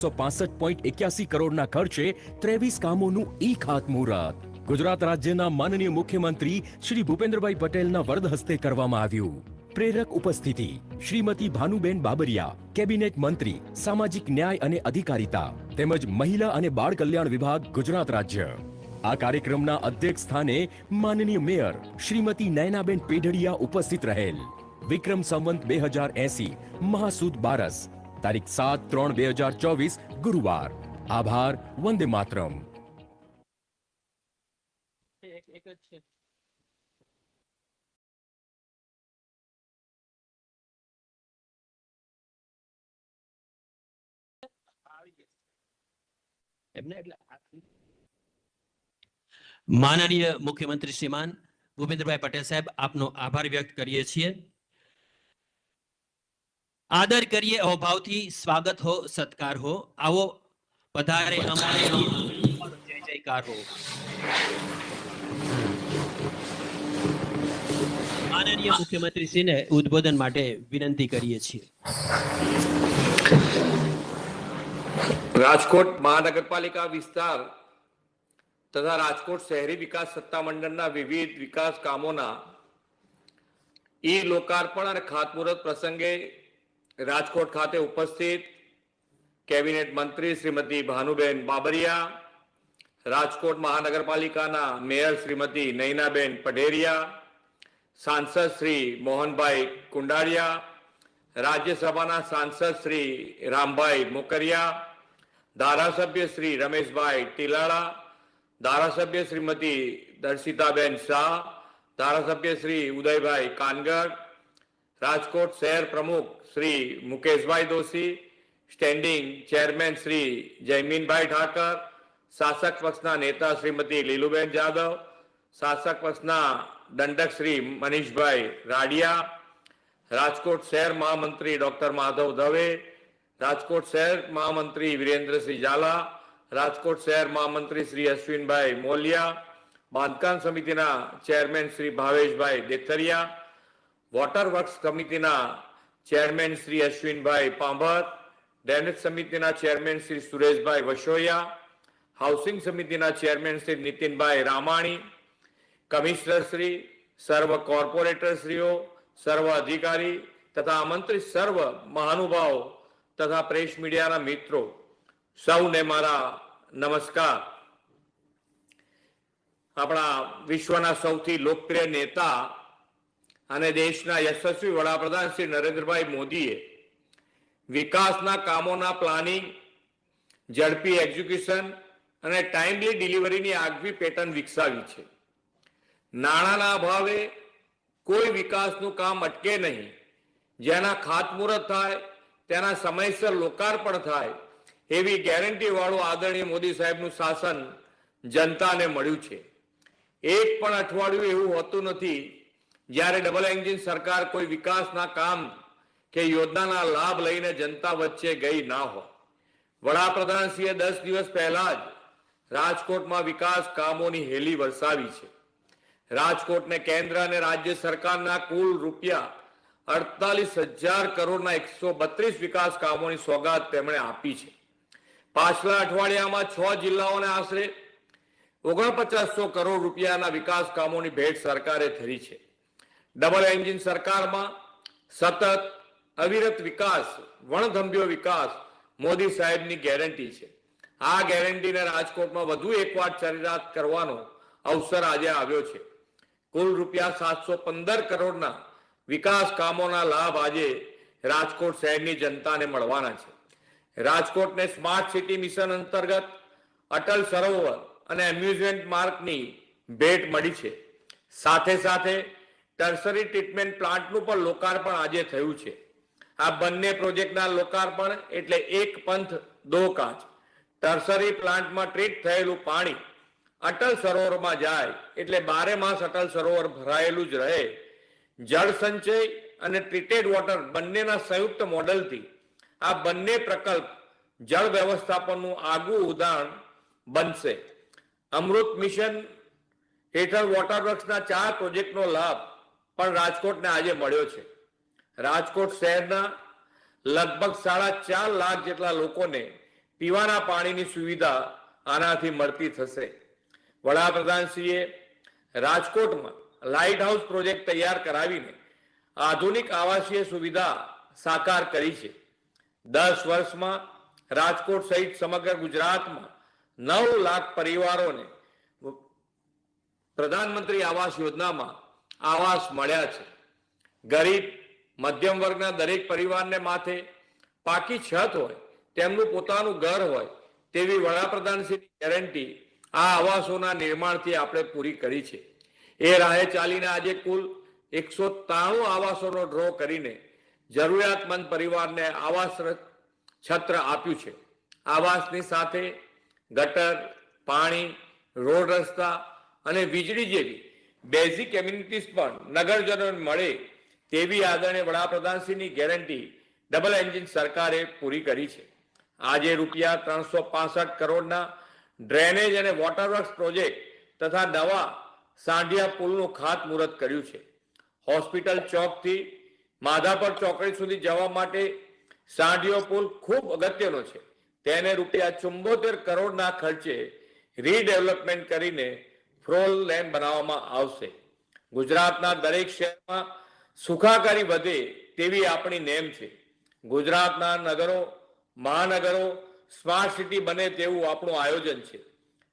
165.81 કરોડના ખર્ચે 23 કામોનું ઈ ખાતમુહૂર્ત ગુજરાત રાજ્યના માનનીય મુખ્યમંત્રી શ્રી ભૂપેન્દ્રભાઈ પટેલના વરદ હસ્તે કરવામાં આવ્યું. પ્રેરક ઉપસ્થિતિ શ્રીમતી ભાનુબેન બાબરિયા, કેબિનેટ મંત્રી સામાજિક ન્યાય અને અધિકારિતા તેમજ મહિલા અને બાળ કલ્યાણ વિભાગ ગુજરાત રાજ્ય. આ કાર્યક્રમના અધ્યક્ષ સ્થાને માનનીય મેયર શ્રીમતી નયનાબેન પેઢડિયા ઉપસ્થિત રહેલ. વિક્રમ સંવંત 2080 મહાસુદ બારસ તારીખ 7/3/2024 ગુરુવાર. આભાર. વંદે માતરમ. માનનીય મુખ્યમંત્રી શ્રીમાન ભૂપેન્દ્રભાઈ પટેલ સાહેબ, આપનો આભાર વ્યક્ત કરીએ છીએ. આદર કરીએ અહોભાવથી, સ્વાગત હો સત્કાર હો, આવો પધારે અમારે જય જયકાર હો. માનનીય મુખ્યમંત્રી શ્રીને ઉદ્બોધન માટે વિનંતી કરીએ છીએ. રાજકોટ મહાનગરપાલિકા વિસ્તાર તથા રાજકોટ શહેરી વિકાસ સત્તામંડળના વિવિધ વિકાસ કામોના ઈ લોકાર્પણ અને ખાતમુહૂર્ત પ્રસંગે રાજકોટ ખાતે ઉપસ્થિત કેબિનેટ મંત્રી શ્રીમતી ભાનુબેન બાબરિયા, રાજકોટ મહાનગરપાલિકાના મેયર શ્રીમતી નયનાબેન પઢેરિયા, સાંસદ શ્રી મોહનભાઈ કુંડારિયા, રાજ્યસભાના સાંસદ શ્રી રામભાઈ મોકરિયા, ધારાસભ્ય શ્રી રમેશભાઈ ટીલાળા, ધારાસભ્ય શ્રીમતી દર્શિતાબેન શાહ, ધારાસભ્ય શ્રી ઉદયભાઈ કાનગડ, રાજકોટ શહેર પ્રમુખ શ્રી મુકેશભાઈ દોશી, સ્ટેન્ડિંગ ચેરમેન શ્રી જયમીનભાઈ ઠાકર, શાસક પક્ષના નેતા શ્રીમતી લીલુબેન જાદવ, શાસક પક્ષના દંડક શ્રી મનીષભાઈ રાડિયા, રાજકોટ શહેર મહામંત્રી ડોક્ટર માધવ દવે, રાજકોટ શહેર મહામંત્રી વિરેન્દ્રસિંહ ઝાલા, રાજકોટ શહેર મહામંત્રી શ્રી અશ્વિનભાઈ મોલિયા, બાંધકામ સમિતિના ચેરમેન શ્રી ભાવેશભાઈ દેથરિયા, વોટર વર્ક્સ સમિતિના ચેરમેન શ્રી અશ્વિનભાઈ પાંભર, ડ્રેનેજ સમિતિના ચેરમેન શ્રી સુરેશભાઈ વશોયા, હાઉસિંગ સમિતિના ચેરમેન શ્રી નીતિનભાઈ રામાણી, કમિશનર શ્રી, સર્વ કોર્પોરેટર શ્રીઓ, સર્વ અધિકારી તથા આમંત્રિત સર્વ મહાનુભાવો તથા પ્રેસ મીડિયાના મિત્રો, સૌને મારા નમસ્કાર. આપણા વિશ્વના સૌથી લોકપ્રિય નેતા અને દેશના યશસ્વી વડાપ્રધાન શ્રી નરેન્દ્રભાઈ મોદીએ વિકાસના કામોના પ્લાનિંગ, ઝડપી એક્ઝિક્યુશન અને ટાઈમલી ડિલિવરીની આગવી પેટર્ન વિકસાવી છે. નાણાંના અભાવે કોઈ વિકાસનું કામ અટકે નહીં. જેના ખાતમુહૂર્ત થાય તેના સમયસર લોકાર્પણ થાય એવી ગેરંટી વાળું આદરણીય મોદી સાહેબનું શાસન જનતાને મળ્યું છે. એક પણ અઠવાડિયું એવું હોતું નથી જ્યારે ડબલ એન્જિન સરકાર કોઈ વિકાસના કામ કે યોજનાના લાભ લઈને જનતા વચ્ચે ગઈ ના હોય. વડાપ્રધાનશ્રીએ 10 દિવસ પહેલા જ રાજકોટમાં વિકાસ કામોની હેલી વરસાવી છે. રાજકોટને કેન્દ્ર અને રાજ્ય સરકારના કુલ રૂપિયા 48,000 કરોડના 132 વિકાસ કામોની સોગાદ તેમણે આપી છે. પાછલા અઠવાડિયામાં 6 જિલ્લાઓને આશરે 4900 કરોડ રૂપિયાના વિકાસ કામોની ભેટ સરકારે ધરી છે. ડબલ એન્જિન સરકારમાં સતત અવિરત વિકાસ, વણથંભ્યો વિકાસ મોદી સાહેબની ગેરંટી છે. આ ગેરંટીને રાજકોટમાં વધુ એકવાર ચરિતાર્થ કરવાનો અવસર આજે આવ્યો છે. કુલ રૂપિયા 715 કરોડના વિકાસ કામોના લાભ આજે રાજકોટ શહેરની જનતાને મળવાના છે. રાજકોટને સ્માર્ટ સિટી મિશન અંતર્ગત અટલ સરોવર અને એમ્યુઝમેન્ટ પાર્કની ભેટ મળી છે. સાથે સાથે ટર્સરી ટ્રીટમેન્ટ પ્લાન્ટનું પણ લોકાર્પણ આજે થયું છે. આ બંને પ્રોજેક્ટના લોકાર્પણ એટલે એક પંથ દો કાજ. ટર્સરી પ્લાન્ટમાં ટ્રીટ થયેલું પાણી અટલ સરોવરમાં જાય એટલે 12 માસ અટલ સરોવર ભરાયેલું જ રહે. જળ સંચય અને ટ્રીટેડ વોટર બંનેના સંયુક્ત મોડલથી આ બંને પ્રકલ્પ જળ વ્યવસ્થાપનનું આગવું ઉદાહરણ બનશે. અમૃત મિશન હેઠળ વોટર વર્ક્સના 4 પ્રોજેક્ટનો લાભ પણ રાજકોટને આજે મળ્યો છે. રાજકોટ શહેરના લગભગ 4.5 લાખ જેટલા લોકોને પીવાના પાણીની સુવિધા આનાથી મળતી થશે. વડાપ્રધાનશ્રીએ રાજકોટમાં લાઇટ હાઉસ પ્રોજેક્ટ તૈયાર કરાવીને આધુનિક આવાસીય સુવિધા સાકાર કરી છે. 10 વર્ષમાં રાજકોટ સહિત સમગ્ર ગુજરાતમાં 9 લાખ પરિવારોને પ્રધાનમંત્રી આવાસ યોજનામાં આવાસ મળ્યા છે. ગરીબ મધ્યમ વર્ગના દરેક પરિવારને માથે પાકી છત હોય, તેમનું પોતાનું ઘર હોય તેવી વડાપ્રધાનશ્રીની ગેરંટી આ આવાસોના નિર્માણથી આપણે પૂરી કરી છે. એ રાહે ચાલીને આજે કુલ 193 આવાસોનો ડ્રો કરીને જરૂરિયાતમંદ પરિવારને આવાસ છત્ર આપ્યું છે. આવાસની સાથે ગટર, પાણી, રોડ રસ્તા અને વીજળી જેવી બેઝિક એમ્યુનિટીઝ પણ નગરજનોને મળે તેવી આદરણીય વડાપ્રધાનશ્રીની ગેરંટી ડબલ એન્જિન સરકારે પૂરી કરી છે. આજે રૂપિયા 365 કરોડના ડ્રેનેજ અને વોટરવર્ક્સ પ્રોજેક્ટ તથા નવા સાંઢિયા પુલનું ખાતમુહૂર્ત કર્યું છે. હોસ્પિટલ ચોકથી માધાપર ચોકડી સુધી જવા માટે સાંઢિયો પુલ ખૂબ અગત્યનો છે. તેને રૂપિયા 74 કરોડના ખર્ચે રીડેવલપમેન્ટ કરીને 4 લેન બનાવવામાં આવશે. ગુજરાતના દરેક શહેરમાં સુખાકારી વધે તેવી આપણી નેમ છે. ગુજરાતના નગરો, મહાનગરો સ્માર્ટ સિટી બને તેવું આપણું આયોજન છે.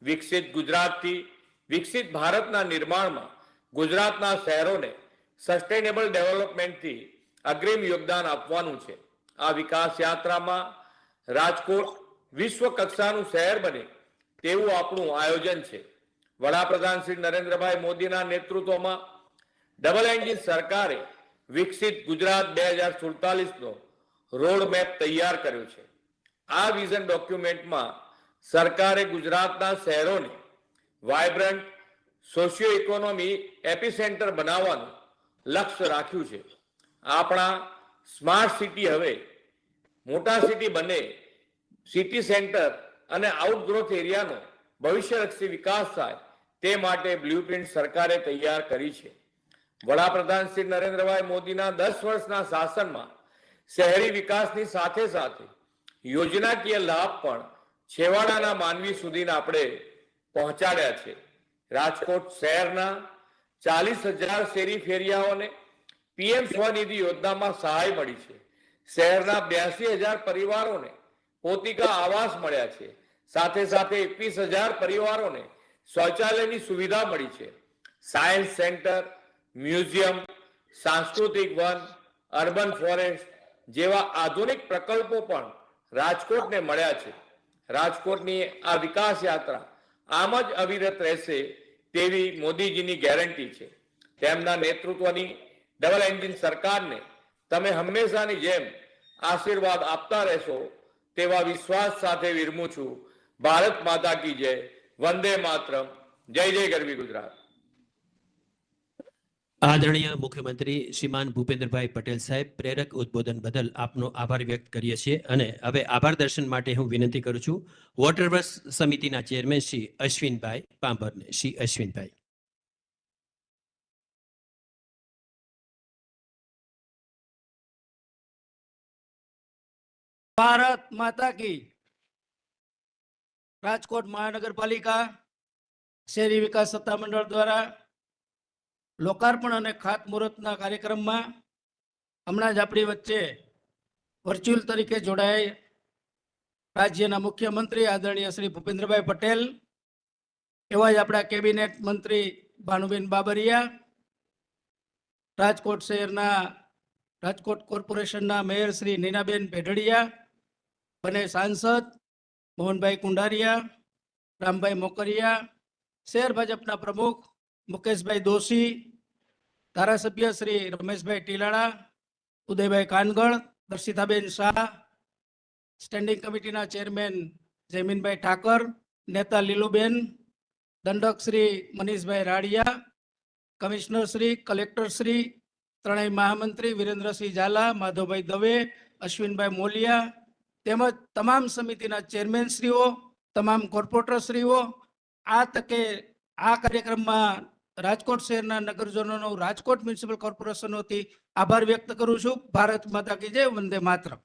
વિકસિત ગુજરાતથી વિકસિત ભારતના નિર્માણમાં ગુજરાતના શહેરોને સસ્ટેનેબલ ડેવલપમેન્ટથી અગ્રીમ યોગદાન આપવાનું છે. આ વિકાસ યાત્રામાં રાજકોટ વિશ્વ કક્ષાનું શહેર બને તેવું આપણું આયોજન છે. વડાપ્રધાન શ્રી નરેન્દ્રભાઈ મોદીના નેતૃત્વમાં ડબલ એન્જિન સરકારે વિકસિત ગુજરાત 2047નો રોડ મેપ તૈયાર કર્યો છે. આ વિઝન ડોક્યુમેન્ટમાં સરકારે ગુજરાતના શહેરોને વાઇબ્રન્ટ સોશિયો ઇકોનોમી એપિસેન્ટર બનાવવાનું લક્ષ્ય રાખ્યું છે. આપણા સ્માર્ટ સિટી હવે મોટા સિટી બને, સિટી સેન્ટર અને આઉટગ્રોથ એરિયાનો ભવિષ્યલક્ષી વિકાસ થાય તે માટે બ્લુપ્રિન્ટ સરકારે તૈયાર કરી છે. વડાપ્રધાન શ્રી નરેન્દ્રભાઈ મોદીના 10 વર્ષના શાસનમાં શહેરી વિકાસની સાથે સાથે યોજનાકીય લાભ પણ છેવાડાના માનવી સુધી આપણે પહોંચાડ્યા છે. રાજકોટ શહેરના 40,000 શેરી ફેરિયાઓને પીએમ સ્વનિધિ યોજનામાં સહાય મળી છે. શહેરના 82,000 પરિવારોને પોતિકા આવાસ મળ્યા છે. સાથે સાથે 21,000 પરિવારોને શૌચાલયની સુવિધા મળી છે. સાયન્સ સેન્ટર, મ્યુઝિયમ, સાંસ્કૃતિક વન, અર્બન ફોરેસ્ટ જેવા આધુનિક પ્રકલ્પો પણ રાજકોટને મળ્યા છે. રાજકોટની આ વિકાસ યાત્રા આમ જ અવિરત રહેશે તેવી મોદીજીની ગેરંટી છે. તેમના નેતૃત્વની ડબલ એન્જિન સરકારને તમે હંમેશાની જેમ આશીર્વાદ આપતા રહેશો તેવા વિશ્વાસ સાથે વિરમું છું. ભારત માતા કી જય. વંદે માતરમ. જય જય ગરવી ગુજરાત. આદરણીય મુખ્યમંત્રી શ્રીમાન ભૂપેન્દ્રભાઈ પટેલ સાહેબ, પ્રેરક ઉદ્બોધન બદલ આપનો આભાર વ્યક્ત કરીએ છીએ. અને હવે આભાર દર્શન માટે હું વિનંતી કરું છું વોટરવર્ક્સ સમિતિના ચેરમેન શ્રી અશ્વિનભાઈ પાંભરને. શ્રી અશ્વિનભાઈ. ભારત માતા કી. રાજકોટ મહાનગરપાલિકા શહેરી વિકાસ સત્તામંડળ દ્વારા લોકાર્પણ અને ખાતમુહૂર્તના કાર્યક્રમમાં હમણાં જ આપણી વચ્ચે વર્ચ્યુઅલ તરીકે જોડાઈ રાજ્યના મુખ્યમંત્રી આદરણીય શ્રી ભૂપેન્દ્રભાઈ પટેલ, એવા જ આપણા કેબિનેટ મંત્રી ભાનુબેન બાબરિયા, રાજકોટ શહેરના રાજકોટ કોર્પોરેશનના મેયર શ્રી નીનાબેન પેઢડિયા, બંને સાંસદ મોહનભાઈ કુંડારિયા, રામભાઈ મોકરિયા, શહેર ભાજપના પ્રમુખ મુકેશભાઈ દોશી, ધારાસભ્ય શ્રી રમેશભાઈ ટીલાળા, ઉદયભાઈ કાનગડ, દર્શિતાબેન શાહ, સ્ટેન્ડિંગ કમિટીના ચેરમેન જયમીનભાઈ ઠાકર, નેતા લીલુબેન, દંડક શ્રી મનીષભાઈ રાડિયા, કમિશનર શ્રી, કલેક્ટર શ્રી, ત્રણેય મહામંત્રી વિરેન્દ્રસિંહ ઝાલા, માધવભાઈ દવે, અશ્વિનભાઈ મોલિયા તેમજ તમામ સમિતિના ચેરમેનશ્રીઓ, તમામ કોર્પોરેટરશ્રીઓ, આ તકે આ કાર્યક્રમમાં રાજકોટ શહેરના નગરજનોનો રાજકોટ મ્યુનિસિપલ કોર્પોરેશનોથી આભાર વ્યક્ત કરું છું. ભારત માતા કી જય. વંદે માતરમ.